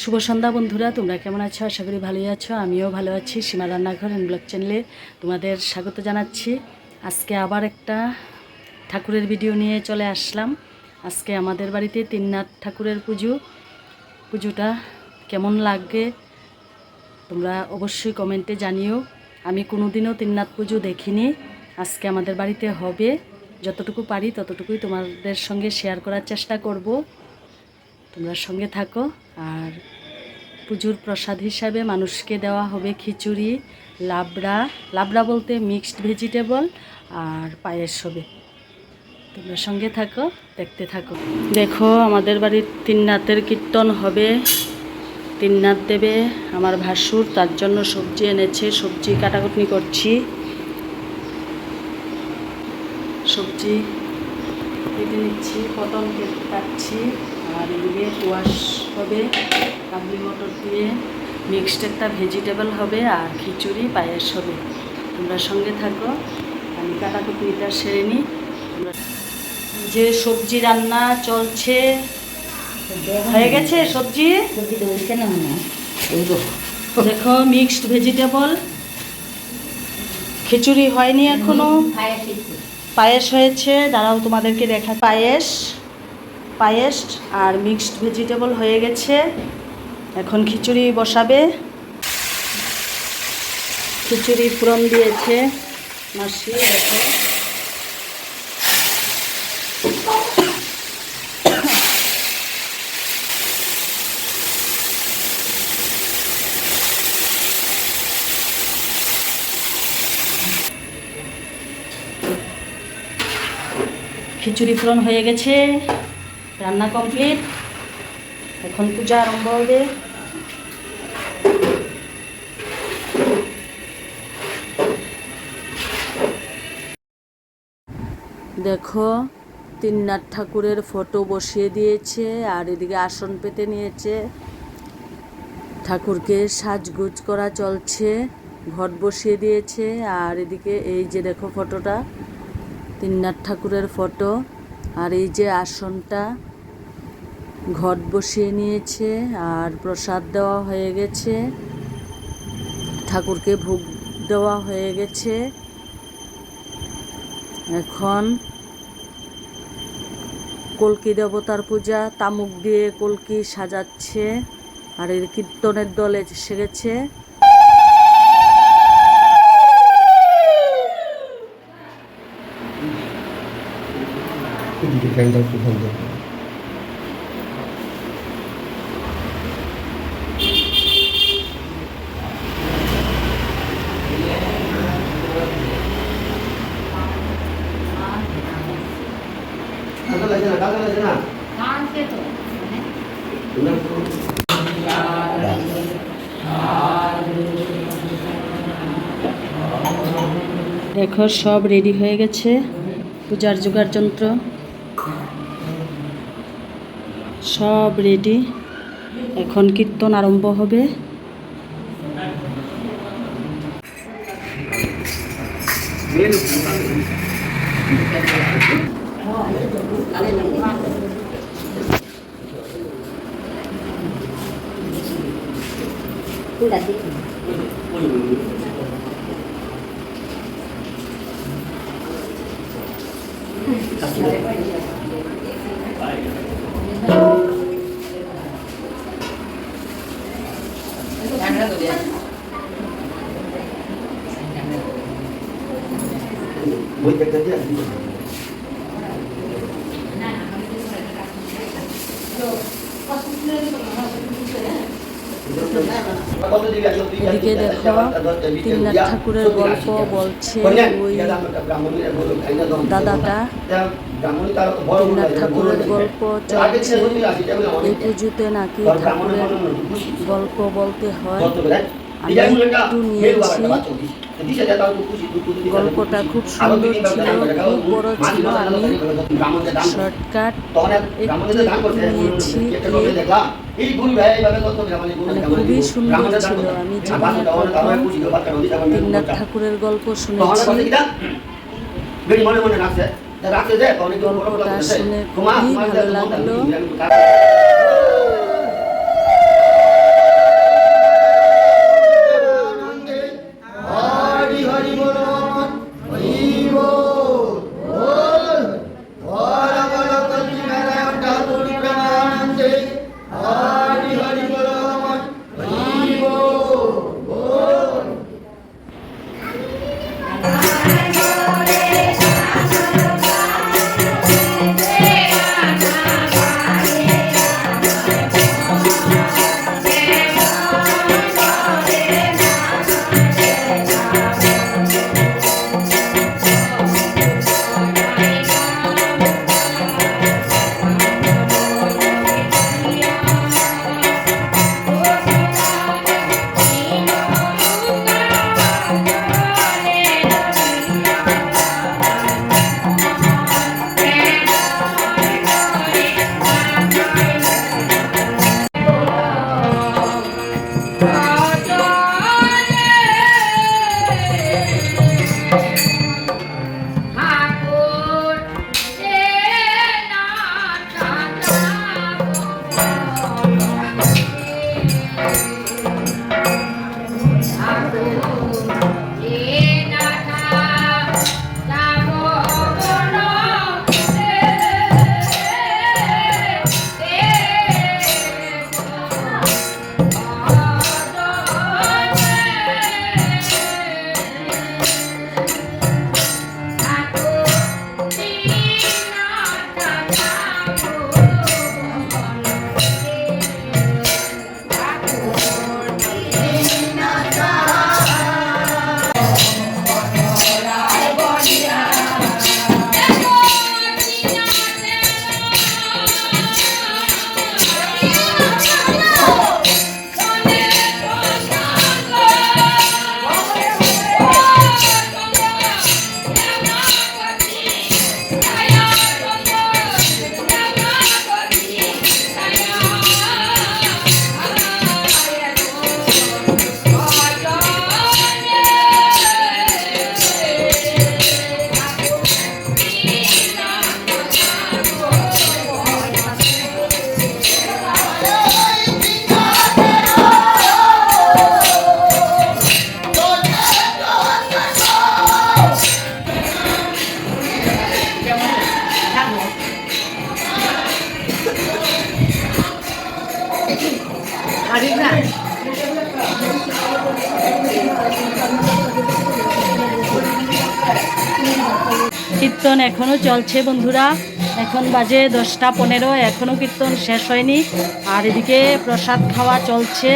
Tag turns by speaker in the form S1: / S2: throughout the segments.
S1: শুভ সন্ধ্যা বন্ধুরা, তোমরা কেমন আছো? আশা করি ভালোই আছো। আমিও ভালো আছি। সীমা রান্নাঘর এন্ড ব্লগ চ্যানেলে তোমাদের স্বাগত জানাচ্ছি। আজকে আবার একটা ঠাকুরের ভিডিও নিয়ে চলে আসলাম। আজকে আমাদের বাড়িতে তিননাথ ঠাকুরের পুজোটা কেমন লাগে তোমরা অবশ্যই কমেন্টে জানিও। আমি কোনোদিনও তিননাথ পুজো দেখিনি। আজকে আমাদের বাড়িতে হবে, যতটুকু পারি ততটুকুই তোমাদের সঙ্গে শেয়ার করার চেষ্টা করব। তোমরা সঙ্গে থাকো। আর পুজোর প্রসাদ হিসাবে মানুষকে দেওয়া হবে খিচুড়ি, লাবড়া বলতে মিক্সড ভেজিটেবল, আর পায়েস হবে। তোমরা সঙ্গে থাকো, দেখতে থাকো। দেখো, আমাদের বাড়ির তিননাথের কীর্তন হবে। তিননাথ দেবে আমার ভাসুর, তার জন্য সবজি এনেছে। সবজি কাটাকুটি করছি, সবজি কেটে নিচ্ছি, পটল কাটছি। আর এদিকে কুয়াশ হবে, কাবলি মটর দিয়ে মিক্সড একটা ভেজিটেবল হবে, আর খিচুড়ি পায়েস হবে। তোমরা সঙ্গে থাকো, আমি কাটাকুটিটা সেরে নিই। যে সবজি রান্না চলছে, হয়ে গেছে সবজি। দেখো, মিক্সড ভেজিটেবল, খিচুড়ি হয়নি এখনো, পায়েস হয়েছে। দাঁড়াও তোমাদেরকে দেখা। পায়েস আর মিক্সড ভেজিটেবল হয়ে গেছে। এখন খিচুড়ি বসাবে। খিচুড়ি ফোড়ন দিয়েছে মাসি। দেখো, খিচুড়ি ফোড়ন হয়ে গেছে, রান্না কমপ্লিট। এখন পূজা আরম্ভ হবে। দেখো, তিননাথ ঠাকুরের ফটো বসিয়ে দিয়েছে, আর এদিকে আসন পেতে নিয়েছে। ঠাকুরকে সাজগোজ করা চলছে, ঘট বসিয়ে দিয়েছে। আর এদিকে এই যে দেখো ফটোটা, তিননাথ ঠাকুরের ফটো। আর এই যে আসনটা, ঘট বসিয়ে নিয়েছে, আর প্রসাদ দেওয়া হয়ে গেছে, ঠাকুরকে ভোগ দেওয়া হয়ে গেছে। এখন কলকি দেবতার পূজা, তামুক দিয়ে কলকি সাজাচ্ছে। আর এর কীর্তনের দল এসে গেছে। দেখো, সব রেডি হয়ে গেছে, পূজার জোগাড় যন্ত্র সব রেডি। এখন কীর্তন আরম্ভ হবে। এদিকে দেখো, তিননাথ ঠাকুরের গল্প বলছে ওই দাদাটা। তিননাথ ঠাকুরের গল্প চলছে। এই পুজোতে নাকি ঠাকুরের গল্প বলতে হয়। আমি একটু নিয়েছি, গল্পটা খুব সুন্দর ছিল, খুব বড় ছিল। আমি শর্টকাট একটু নিয়েছি, মানে খুবই সুন্দর ছিল। আমি জীবনে প্রথম তিননাথ ঠাকুরের গল্প শুনেছি। গল্পটা শুনে খুবই ভালো লাগলো। কীর্তন এখনও চলছে বন্ধুরা, এখন বাজে 10টা 15, এখনও কীর্তন শেষ হয়নি। আর এদিকে প্রসাদ খাওয়া চলছে,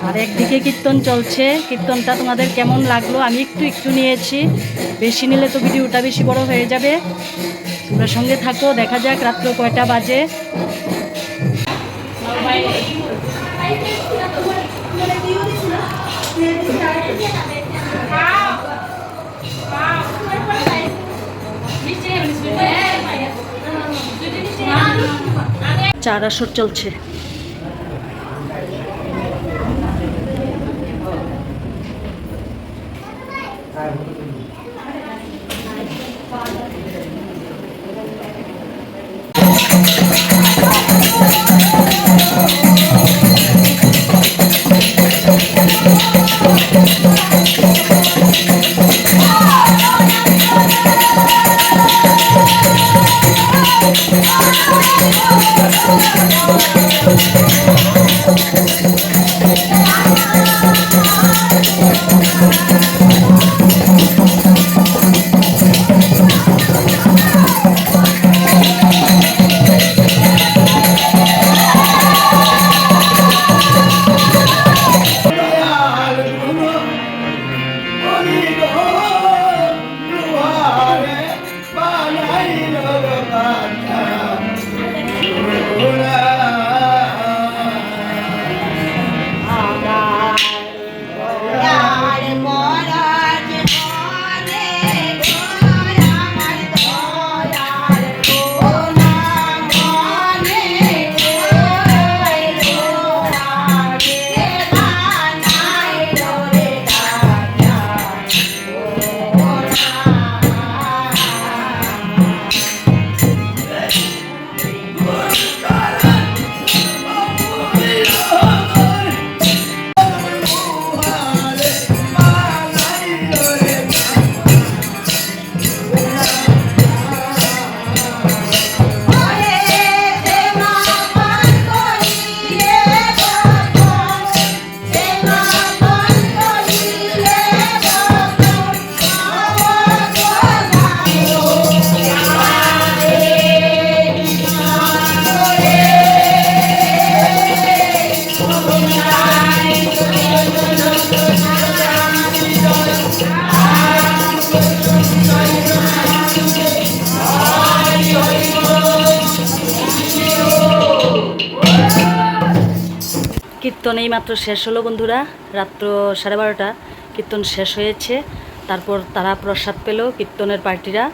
S1: আর একদিকে কীর্তন চলছে। কীর্তনটা তোমাদের কেমন লাগলো? আমি একটু নিয়েছি, বেশি নিলে তো ভিডিওটা বেশি বড় হয়ে যাবে। তোমরা সঙ্গে থাকো, দেখা যাক রাত্র কয়টা বাজে। চার আসর চলছে। কীর্তন এই মাত্র শেষ হলো বন্ধুরা, রাত্র 12:30 কীর্তন শেষ হয়েছে। তারপর তারা প্রসাদ পেল, কীর্তনের পার্টিরা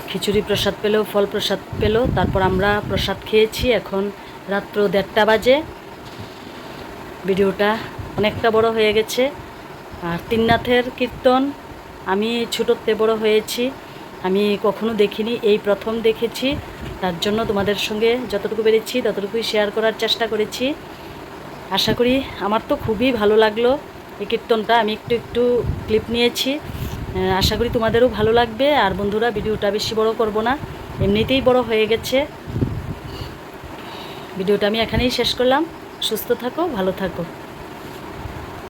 S1: খিচুড়ি প্রসাদ পেল, ফল প্রসাদ পেল। তারপর আমরা প্রসাদ খেয়েছি। এখন রাত্র 1:30 বাজে। ভিডিওটা অনেকটা বড় হয়ে গেছে। আর তিননাথের কীর্তন আমি ছোটোতে বড় হয়েছি, আমি কখনো দেখিনি, এই প্রথম দেখেছি। তার জন্য তোমাদের সঙ্গে যতটুকু পেরেছি ততটুকুই শেয়ার করার চেষ্টা করেছি। আশা করি আমার তো খুবই ভালো লাগলো এই কীর্তনটা। আমি একটু ক্লিপ নিয়েছি, আশা করি তোমাদেরও ভালো লাগবে। আর বন্ধুরা, ভিডিওটা বেশি বড় করব না, এমনিতেই বড় হয়ে গেছে। ভিডিওটা আমি এখানেই শেষ করলাম। সুস্থ থাকো, ভালো থাকো।